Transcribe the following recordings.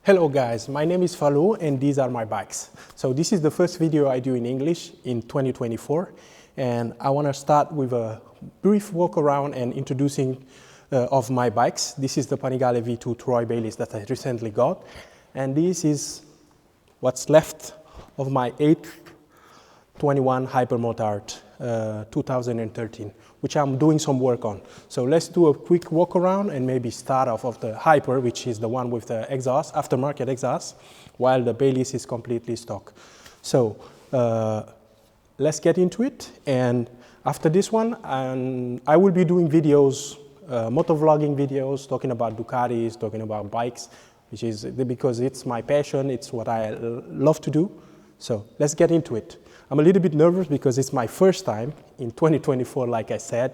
Hello guys, my name is Falou and these are my bikes. So this is the first video I do in English in 2024 and I want to start with a brief walk around and introducing of my bikes. This is the Panigale V2 Troy Bayliss that I recently got, and this is what's left of my 821 hypemotard 2013, which I'm doing some work on. So let's do a quick walk around and maybe start off of the Hyper, which is the one with the exhaust, aftermarket exhaust, while the Bayliss is completely stock. So let's get into it. And after this one, I will be doing videos, motovlogging videos, talking about Ducatis, talking about bikes, which is because it's my passion, it's what I love to do. So let's get into it. I'm a little bit nervous because it's my first time in 2024, like I said,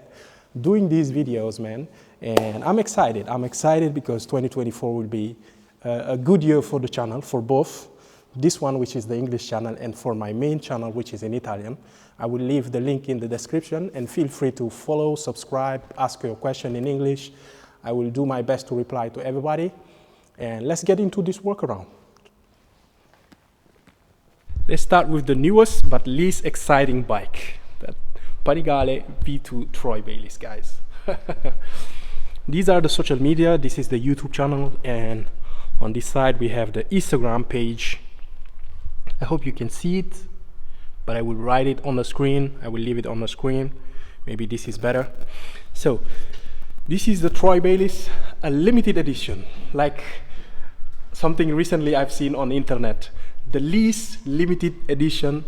doing these videos, man. And I'm excited. I'm excited because 2024 will be a good year for the channel, for both this one, which is the English channel, and for my main channel, which is in Italian. I will leave the link in the description and feel free to follow, subscribe, ask your question in English. I will do my best to reply to everybody. And let's get into this workaround. Let's start with the newest but least exciting bike, that Panigale V2 Troy Bayliss, guys. These are the social media. This is the YouTube channel, and on this side we have the Instagram page. I hope you can see it, but I will write it on the screen. I will leave it on the screen. Maybe this is better. So this is the Troy Bayliss, a limited edition, like something recently I've seen on the internet. The least limited edition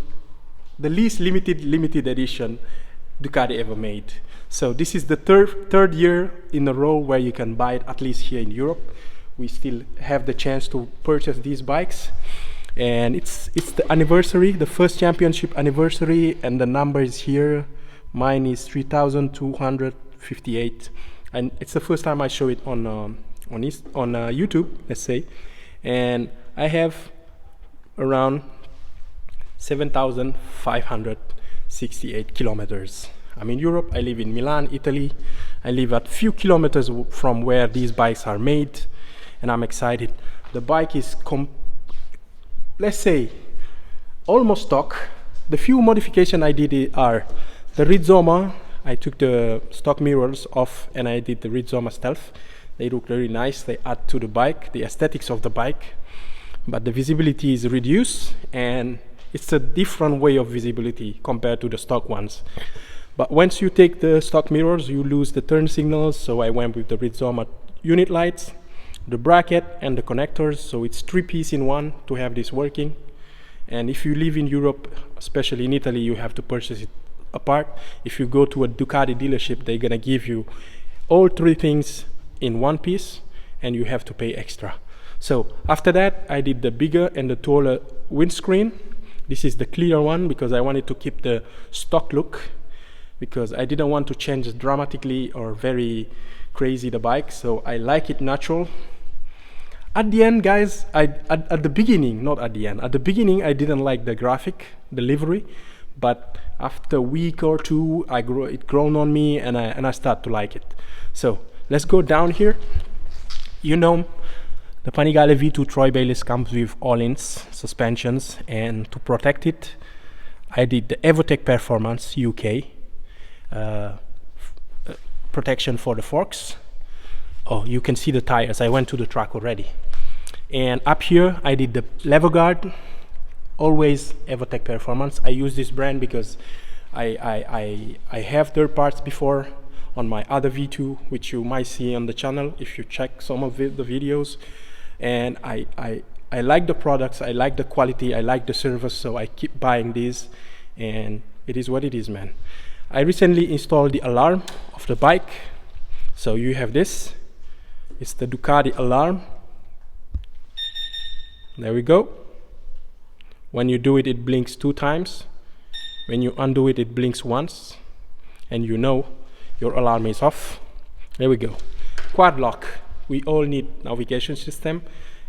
Ducati ever made. So this is the third year in a row where you can buy it, at least here in Europe. We still have the chance to purchase these bikes, and it's the anniversary, the first championship anniversary, and the number is here. Mine is 3,258, and it's the first time I show it on YouTube, let's say, and I have around 7,568 kilometers. I'm in Europe. I live in Milan, Italy. I live at few kilometers from where these bikes are made, and I'm excited. The bike is, let's say, almost stock. The few modifications I did are the Rizoma. I took the stock mirrors off and I did the Rizoma Stealth. They look very nice. They add to the bike, the aesthetics of the bike. But the visibility is reduced, and it's a different way of visibility compared to the stock ones. But once you take the stock mirrors, you lose the turn signals, so I went with the Rizoma unit lights, the bracket, and the connectors, so it's 3-piece in one to have this working. And if you live in Europe, especially in Italy, you have to purchase it apart. If you go to a Ducati dealership, they're gonna give you all 3 things in one piece, and you have to pay extra. So after that, I did the bigger and the taller windscreen. This is the clear one because I wanted to keep the stock look, because I didn't want to change dramatically or very crazy the bike, so I like it natural. At the end, guys, at the beginning I didn't like the graphic, the livery, but after a week or two, it grown on me, and I start to like it. So let's go down here. You know, the Panigale V2 Troy Bayliss comes with all-ins suspensions, and to protect it, I did the Evotech Performance UK protection for the forks. Oh, you can see the tires. I went to the track already. And up here, I did the lever guard, always Evotech Performance. I use this brand because I have third parts before on my other V2, which you might see on the channel if you check some of the videos. And I like the products, I like the quality, I like the service, so I keep buying these, and it is what it is, man. I recently installed the alarm of the bike. So you have this, it's the Ducati alarm. There we go. When you do it, it blinks 2 times. When you undo it, it blinks once, and you know your alarm is off. There we go. Quad lock. We all need navigation system,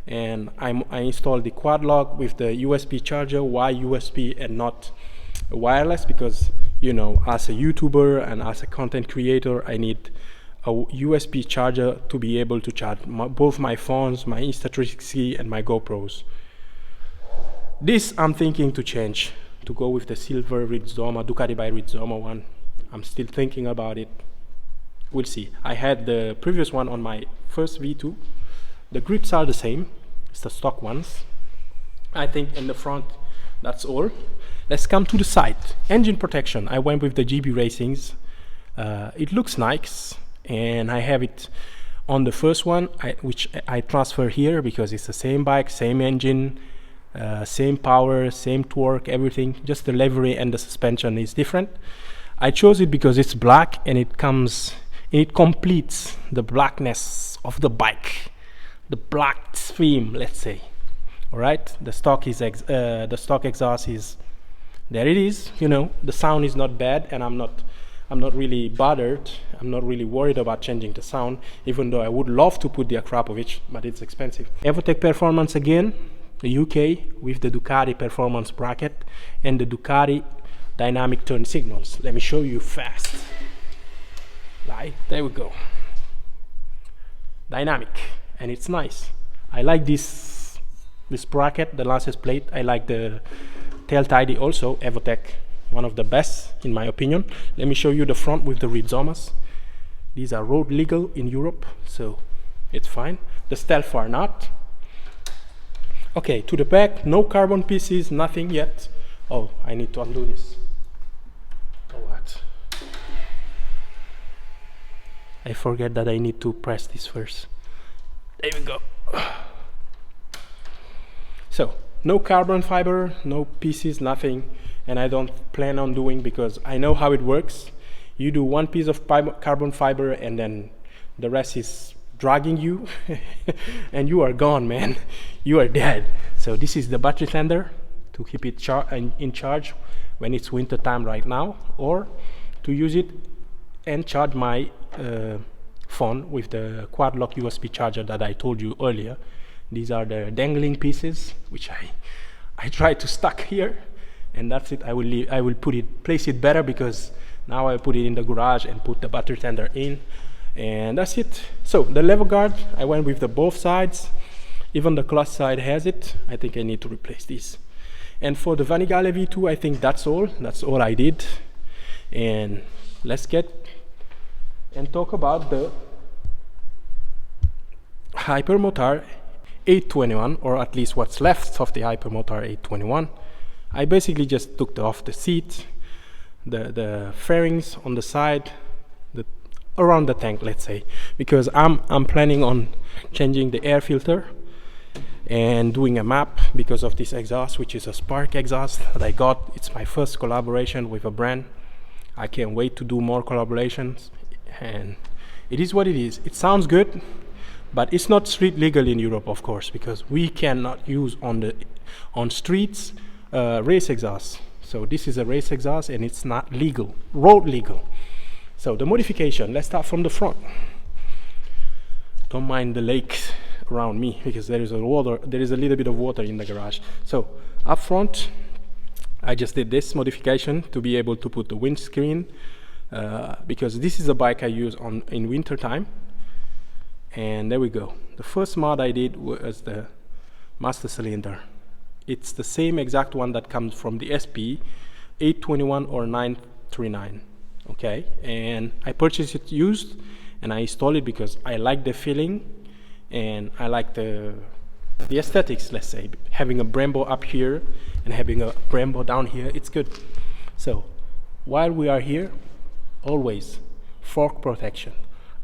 and I installed the quad lock with the USB charger. Why USB and not wireless? Because, you know, as a YouTuber and as a content creator, I need a USB charger to be able to charge both my phones, my Insta360 and my GoPros. This I'm thinking to change, to go with the silver Rizoma, Ducati by Rizoma one. I'm still thinking about it. We'll see. I had the previous one on my first V2. The grips are the same. It's the stock ones. I think in the front, that's all. Let's come to the side. Engine protection. I went with the GB Racings. It looks nice, and I have it on the first one, which I transfer here because it's the same bike, same engine, same power, same torque, everything. Just the livery and the suspension is different. I chose it because it's black and it completes the blackness of the bike, the black theme, let's say. All right, the stock exhaust is there. It is, you know, the sound is not bad, and I'm not really bothered. I'm not really worried about changing the sound, even though I would love to put the Akrapovic, but it's expensive. Evotech Performance again, the UK with the Ducati performance bracket and the Ducati dynamic turn signals. Let me show you fast. Right, there we go. Dynamic, and it's nice. I like this bracket, the Lances plate. I like the tail tidy also, Evotech, one of the best in my opinion. Let me show you the front with the Rizomas. These are road legal in Europe, so it's fine. The Stealth are not. Okay, to the back, no carbon pieces, nothing yet. Oh, I need to undo this. Oh, what? I forget that I need to press this first. There we go. So, no carbon fiber, no pieces, nothing. And I don't plan on doing, because I know how it works. You do one piece of carbon fiber and then the rest is dragging you and you are gone, man. You are dead. So this is the battery tender to keep it in charge when it's winter time right now, or to use it and charge my phone with the quad lock USB charger that I told you earlier. These are the dangling pieces which I try to stuck here, and that's it. I will place it better, because now I put it in the garage and put the battery tender in, and that's it. So the lever guard, I went with the both sides. Even the clutch side has it. I think I need to replace these. And for the Panigale V2, I think that's all I did. And let's get and talk about the hypemotard 821, or at least what's left of the hypemotard 821. I basically just took off the seat, the fairings on the side, around the tank, let's say, because I'm planning on changing the air filter and doing a map because of this exhaust, which is a Spark exhaust that I got. It's my first collaboration with a brand. I can't wait to do more collaborations, and it is what it is. It sounds good, but it's not street legal in Europe, of course, because we cannot use on streets race exhaust. So this is a race exhaust and it's not legal, road legal. So the modification, let's start from the front. Don't mind the lake around me, because there is a little bit of water in the garage. So up front, I just did this modification to be able to put the windscreen, because this is a bike I use in winter time. And there we go. The first mod I did was the master cylinder. It's the same exact one that comes from the SP 821 or 939. Okay, and I purchased it used, and I installed it because I like the feeling and I like the aesthetics, let's say. Having a Brembo up here and having a Brembo down here, it's good. So while we are here, always fork protection.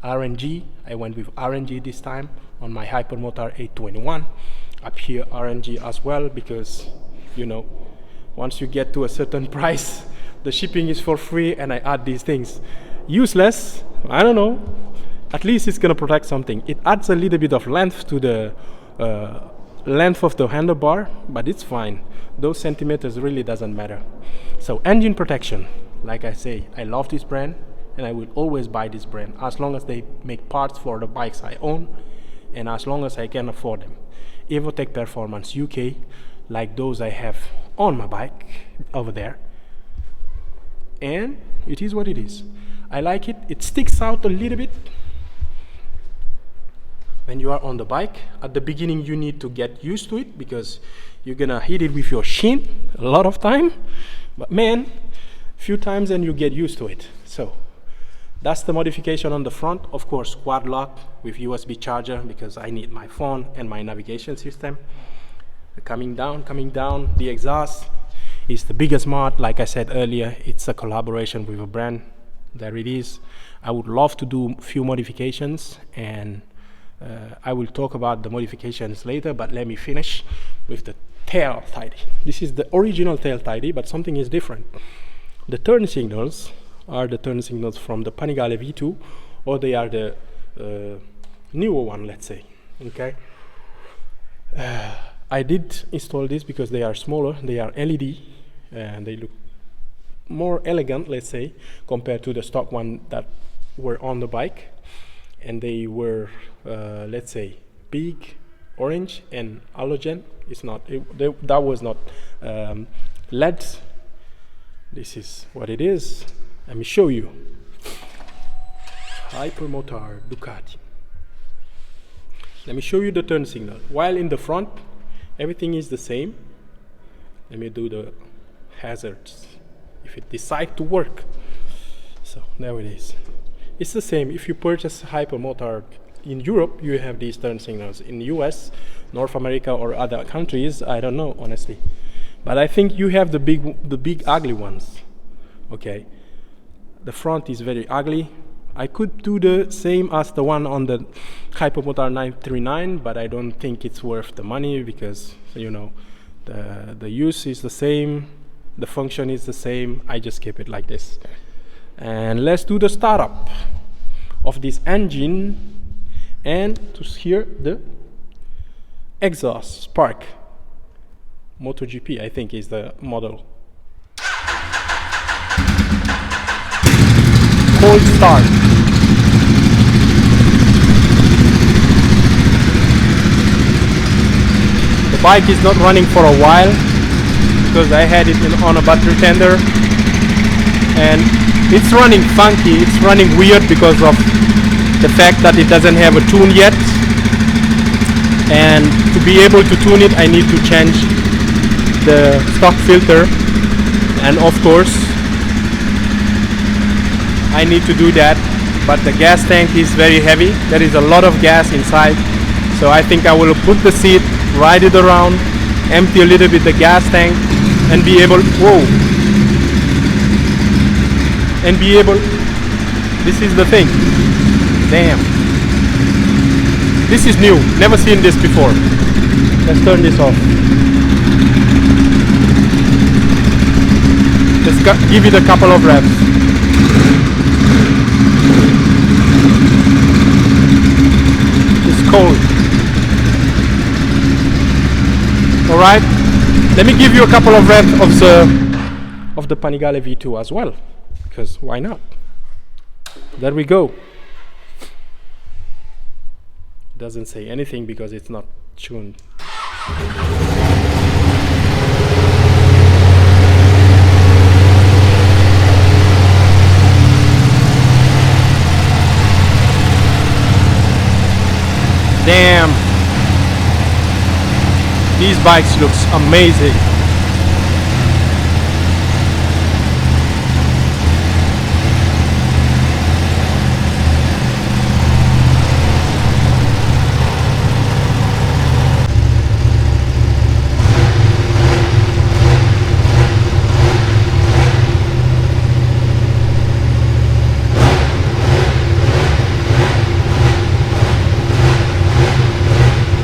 RNG, I went with RNG this time on my hypemotard 821. Up here RNG as well, because you know, once you get to a certain price, the shipping is for free, and I add these things. Useless, I don't know. At least it's gonna protect something. It adds a little bit of length to the length of the handlebar, but it's fine. Those centimeters really doesn't matter. So engine protection, like I say, I love this brand, and I will always buy this brand as long as they make parts for the bikes I own, and as long as I can afford them. Evotech Performance UK, like those I have on my bike over there. And it is what it is. I like it. It sticks out a little bit, when you are on the bike. At the beginning you need to get used to it because you're gonna hit it with your shin a lot of time, but man, few times and you get used to it. So that's the modification on the front. Of course, quad lock with USB charger because I need my phone and my navigation system. Coming down, the exhaust is the biggest mod. Like I said earlier, it's a collaboration with a brand. There it is. I would love to do a few modifications, and I will talk about the modifications later, but let me finish with the tail tidy. This is the original tail tidy, but something is different. The turn signals are the turn signals from the Panigale V2, or they are the newer one, let's say. Okay. I did install this because they are smaller, they are LED, and they look more elegant, let's say, compared to the stock one that were on the bike. And they were, let's say, big, orange, and halogen. It's not, that was not LED. This is what it is. Let me show you. Hypemotard Ducati. Let me show you the turn signal. While in the front, everything is the same. Let me do the hazards if it decides to work. So there it is. It's the same. If you purchase hypemotard in Europe, you have these turn signals. In the US, North America, or other countries, I don't know honestly, but I think you have the big ugly ones. Okay, the front is very ugly. I could do the same as the one on the hypemotard 939, but I don't think it's worth the money because, you know, the use is the same, the function is the same. I just keep it like this. And let's do the startup of this engine, and to hear the exhaust spark. MotoGP, I think, is the model. Cold start. The bike is not running for a while because I had it on a battery tender, and it's running funky, it's running weird because of the fact that it doesn't have a tune yet. And to be able to tune it, I need to change the stock filter, and of course I need to do that, but the gas tank is very heavy. There is a lot of gas inside, so I think I will put the seat, ride it around, empty a little bit the gas tank, and be able, and be able, this is the thing, damn, this is new, never seen this before. Let's turn this off. Let's give it a couple of reps. It's cold. Alright, let me give you a couple of reps of the Panigale V2 as well, because why not? There we go. It doesn't say anything because it's not tuned. Damn, these bikes looks amazing.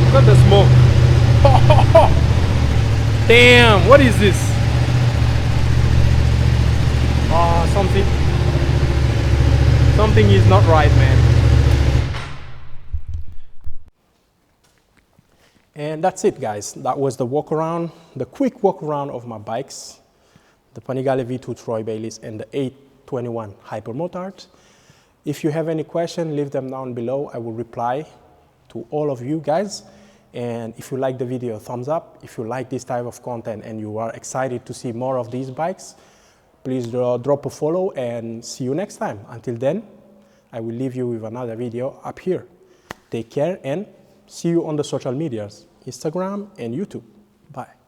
Look at the smoke. Damn, what is this? Oh, something is not right, man. And that's it, guys. That was the walk around, the quick walk around of my bikes, the Panigale V2 Troy Bayliss and the 821 hypemotard. If you have any question, leave them down below. I will reply to all of you guys. And if you like the video, thumbs up. If you like this type of content and you are excited to see more of these bikes, please drop a follow and see you next time. Until then, I will leave you with another video up here. Take care and see you on the social medias, Instagram and YouTube. Bye.